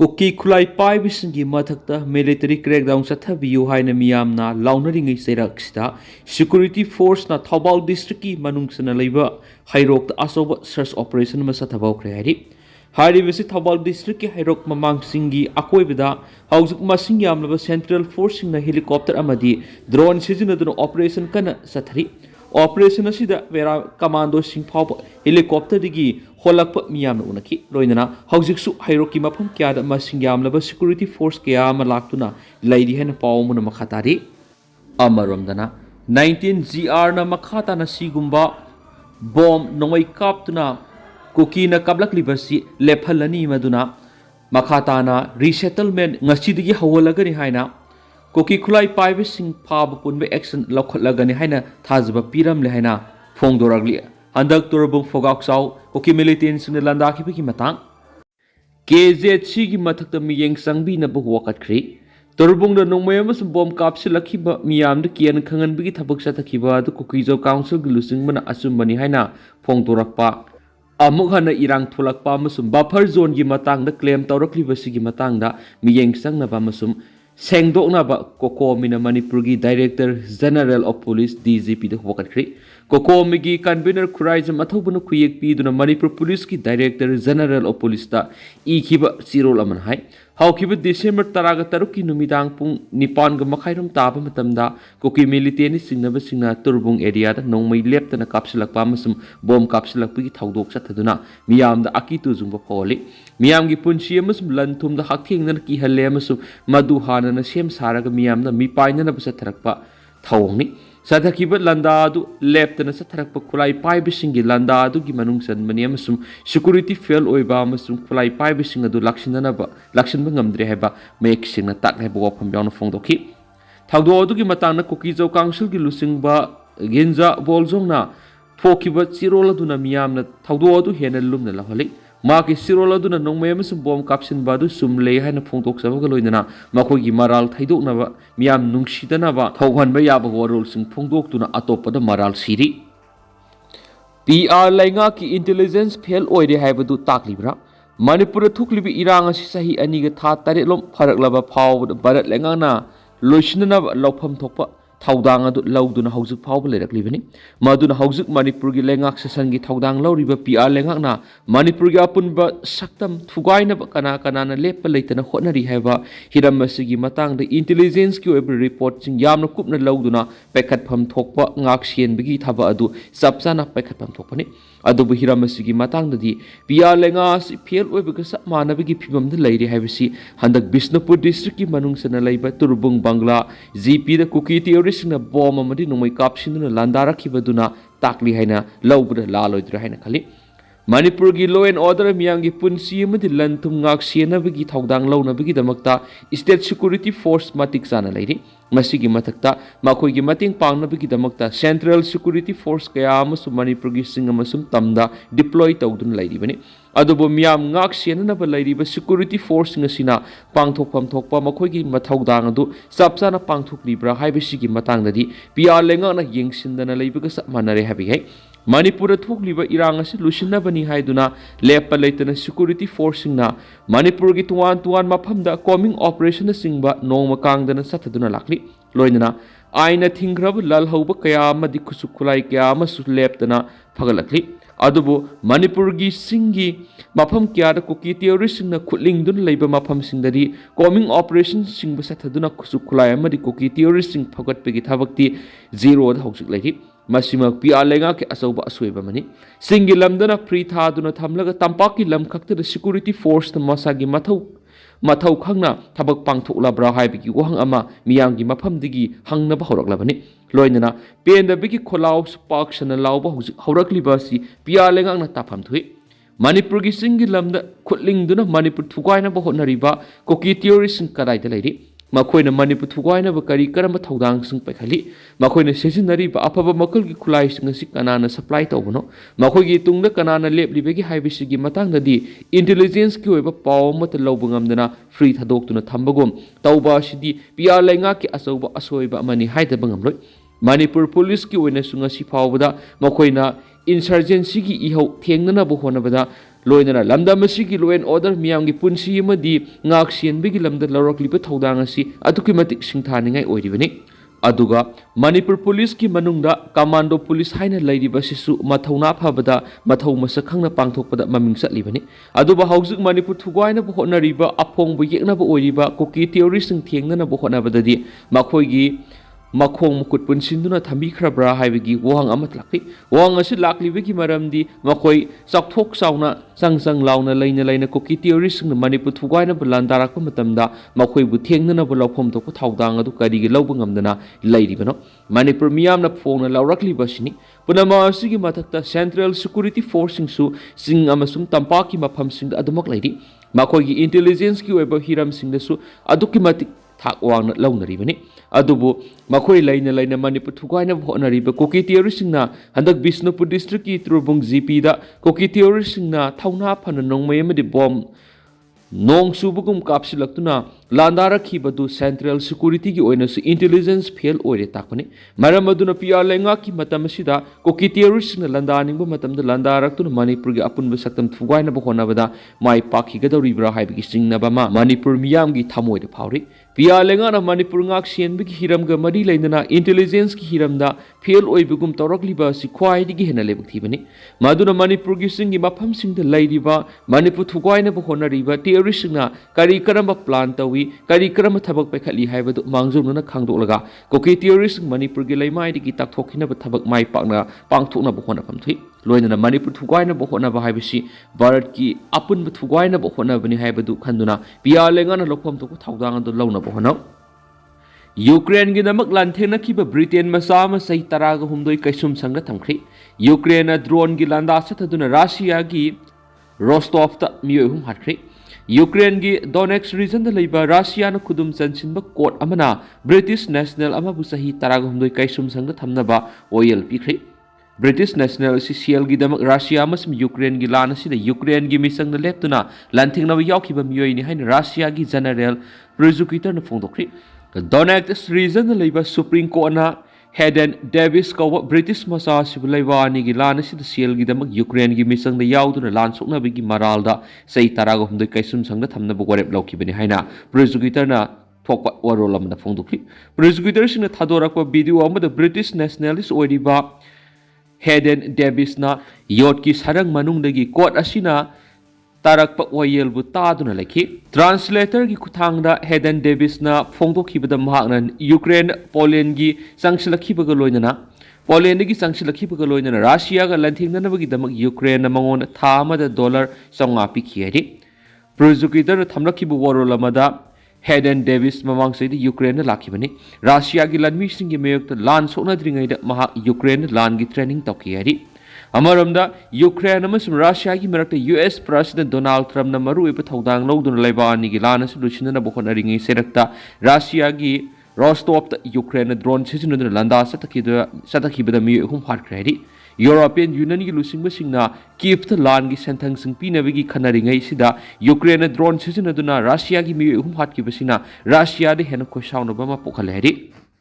Kuki khulai paibisinggi mathakta military crackdown sathabiyu haina miyamna launari seiraksida security force na Thaubal district ki manungsana leiba hairok asoba search operation ma sathabawkre hari haribisi Thaubal district ki hairok mamang singi akoibida haujik masing yamlaba central force na helicopter amadi drone sijinaduna operation kana sathari operation asida vera commando sing phawba helicopter digi holakpa miyamna unaki loinana haujiksu hairoki mafam kyada masing yamlaba security force kya ma laktuna laidi hen pawmuna makhatari amaromdana 19 gr na makhata na sigumba bomb nongoi kaptuna Kuki na kablak libasi lephalani maduna makhata na resettlement ngasidigi hawalagani haina Kuki khulai paibising phab punbe action lokhatlagani haina thajba piram le haina phongdoragli handak turbung fogaksau Kuki militants ne landa khibiki matang KZC gi mathakta miyeng sangbi na bu wakatkhri turbung da nongmay amasum bom kapsilakhiba miyam da kian khangan bigi thabak satakhiba du Kuki jo council gi lusing mana asumbani haina phongdorakpa amuk hana irang tholakpa amasum buffer zone gi matang da claim tawrakliba sigi matang da miyeng sangnaba amasum sengdoknaba kokomina Manipur gi Director General of Police DGP da wakatkhri kokomi gi convener khuraijam athobuna khuyek pi duna Manipur Police ki Director General of Police ta ikhiba sirol aman hai hawkiba December 13 ki numidang pung 9 ga makhairam taba matamda Kuki military singnaba singna turbung area da nongmai leptana kapsilakpa masum bom kapsilakpi gi thaudok sathaduna miyam da akitu jungba pholi miyam gi punchi amasum lanthum da hakthengna ki halle amasum madu hana na sem saraga miyam na mi paina na basatharakpa thawngni Sadhakiba landa adu leptana satharakpa khulai paibisingi landa adu gi manungsan mani amasum security fail oiba amasum khulai paibising adu lakshinba ngamdre heba mek singna tak heba wafam yauna phongdokhi thawdo adu gi matangna Kuki jo council gi lusingba ginja boljongna thokiba chirol aduna miyamna thawdo adu hena lumna laholi maki sirol aduna nongmay amasum bom kapsin badu sumle haina phongdok sabaga loinana makogi maral thaidoknaba miyam nungsidanaba thawhanba yaba warol sing phongdoktuna atopada maral siri PR lainga ki intelligence fail oide haibadu taklibra Manipur thuklibi irang asi sahi ani ga tha taretlom pharaklaba phawd barat lainga na loisinanaba lawpham thokpa Thaudang adu lauduna haujik phawba leiraklibani maduna haujik Manipur gi lengak sesan gi thaudang lauriba PR lengak na Manipur gi apunba saktam thugaina kana na lepa leitana hotnari haiba hiram asigi matang da intelligence ki oiba report sing yamna kupna lauduna pekhat pham thokpa ngak sien bigi thaba adu sapchana pekhat pham thokpani adubu hiram asigi matang da di PR lenga si fail oiba ga sa manabigi phibam da leiri haibasi handak Bisnupur district ki manungsana leiba turbung bangla GP da Kuki singna bom amadi nongmai kapsinduna landara khibaduna takli haina laubra laloidra haina khali Manipur gi law and order miyangi punsi amadi lanthum ngak sienabagi thaudang launabagi damakta state security force matik sana leiri masigi mathakta makhoi gi mating pangnabagi damakta central security force kaya amasum Manipur gi singa masum tamda deploy tawdun leiri bani adubo miyam ngak sienanaba leiriba security force ngasina pangthokpham thokpa makhoi gi mathaudang adu sapchana pangthoklibra haibisigi matangdadi PR lenga na yengsindana leibaga sa manare habi hai Manipur thukliba irang asi lusinabani haiduna lepa leitana security force na Manipur gi tuan mafamda combing operation singba nongma kangdana sathaduna lakli loinana aina thingrab lalhauba kaya amadi khusukulai kaya amasu leptana phagalakli adubu Manipur gi singi mafam kya da Kuki terrorist na khutlingdun leiba mafam singdari combing operation singba sathaduna khusukulai amadi Kuki terrorist sing phagatpegi thabakti zero da haujik leiri Masimak PR lenga ke asauba asuiba mani singi lamdana free thaduna thamlaga tampaki lam khakta da security force na masagi mathau khangna thabak pangthokla bra haibigi wahang ama miyamgi mafamdigi hangnaba horaklabani loinana penda bigi kholaw spark sana lawba horakliba si PR lenga na tapham thui Manipur gi singi lamda khutlingduna Manipur thugaina ba honariba Kuki terrorist kadai da leiri makoina Manipur thugaina ba kari karamba thaudang sing pakhali makoina sesinari ba afaba makal gi khulai sing si kanana supply tawbono makoi gi tungda kanana leplibe gi haibisi gi matang dadi intelligence ki oiba paw mat lobungamdana free thadoktuna thambagom tawba sidi PR lenga ki asauba asoiba mani haida bangamloi Manipur police ki oina sunga si phawbada makoina insurgency gi ihau thengnana bo honabada loinana lamda masigi law and order miyamgi punsi amadi ngak sienbigi lamda lawrakliba thodang asi aduki matik singthaningai oiribani aduga Manipur Police ki manungda Commando Police haina lairiba sisu mathauna phabada mathau masakhangna pangthokpada maming chatlibani aduba haujik Manipur thugaina bo honariba apongbu yekna bo oiriba Kuki terrorist thengna bo honabadadi makhoigi makhong mukut punsinduna thambi khrabra haibigi wahang amat lakhi wahang asi laklibigi maramdi makhoi sakthok sauna sangsang launa laina Kuki terrorist na Manipur thugaina bulandarak matamda makhoi bu thengna bo lawphom to thaudang adu karigi lawba ngamdana lairibano Manipur miyamna phongna lawrakliba sini punama asigi mathakta Central Security Force singsu sing amasung tampaki mafam singda adumak lairi makhoigi intelligence ki weba hiram singdasu aduki matik thak wangna launaribani adubu makhoi laina Manipur thugaina honariba Kuki terrorist na handak Bisnupur district ki Torbung GP da Kuki terrorist na thauna phana nongmai amadi bomb nong subugum kapsilaktuna landara khibadu Central Security ki oina su intelligence fail oire takpani maram aduna pia lenga ki matam sida Kuki terrorist na landaning ba matam da landarak tu Manipur gi apun ba saktam thugaina ba hona bada mai pakhi ga dori bra haibigi singna ba ma Manipur miyam gi thamoi da phawri pia lenga na Manipur ngak sien bi hiram ga mari lainana intelligence ki hiram da fail oi bugum tawrakli ba si khwai digi hena lebuk thibani maduna Manipur gi singi mafam sing da lairiba Manipur thugaina ba hona riba terrorist na kari karamba plan tawi kari karama thabak paikhatli haibadu mangjumna khangdolaga Kuki terrorist Manipur gi laimai digi takthokina ba thabak mai pakna pangthokna ba hona phamthui loinana Manipur thugaina ba hona ba haibisi Bharat ki apun ba thugaina ba hona bani haibadu khanduna pia lenga na lokhom to thaudang adu launa ba hona Ukraine gi namak lanthena kiba Britain masama sai taraga humdoi kaisum sanga thamkhri Ukraine drone gi landa sathaduna Russia gi Rostov ta miyoi hum hatkri Ukraine gi Donetsk region da leiba Russia na khudum chansinba court amana British national amabu sahi taraga humdoi kaisum sanga thamnaba oil pikri British national CCL gi damak Russia amasum Ukraine gi lana sida Ukraine gi misang na leptuna lanthingna ba yaukiba miyoi ni hain Russia gi general prosecutor na phongdokri Donetsk region da leiba Supreme Court na Hayden Davis kawa British masa sibulaywa ni gi lana sida CL gi damak Ukraine gi misang na yauduna lan sokna bigi maralda sei taraga humdoi kaisum sangda thamna ba gorep laukibani haina prosecutor na thokpa warol amna phongdokri prosecutor sing na thadorakwa video amada British nationalist oiriba Hayden Davis na yotki sarang manungdagi court asina tarakpa wayel bu taduna lekhi translator gi kuthangda Hayden Davis na phongdokhibada mahakna Ukraine Poland gi sangsilakhibaga loinana Poland gi sangsilakhibaga loinana Russia ga lanthingna bagi damak Ukraine na mangon thamada dollar songa pikhiyari prosecutor thamlakhibu warolamada Hayden Davis mamang saidi Ukraine na lakhibani Russia gi lanmi singi mayokta lan sokna dringai da mahak Ukraine lan gi training tawkiyari amaramda Ukraine amasum Russia gi marakta US President Donald Trump na maru ipa thaudang lawduna laiba ani gi lana solution na bokhona ringi serakta Russia gi Rostov ta Ukraine drone sijinuduna landa satakhibada mi hum phatkhredi European Union gi lusingba singna Kiev ta lan gi senthang sing pinabigi khanaringai sida Ukraine drone sijinuduna Russia gi mi hum phatkibasina Russia de hena khosauna bama pokhalheri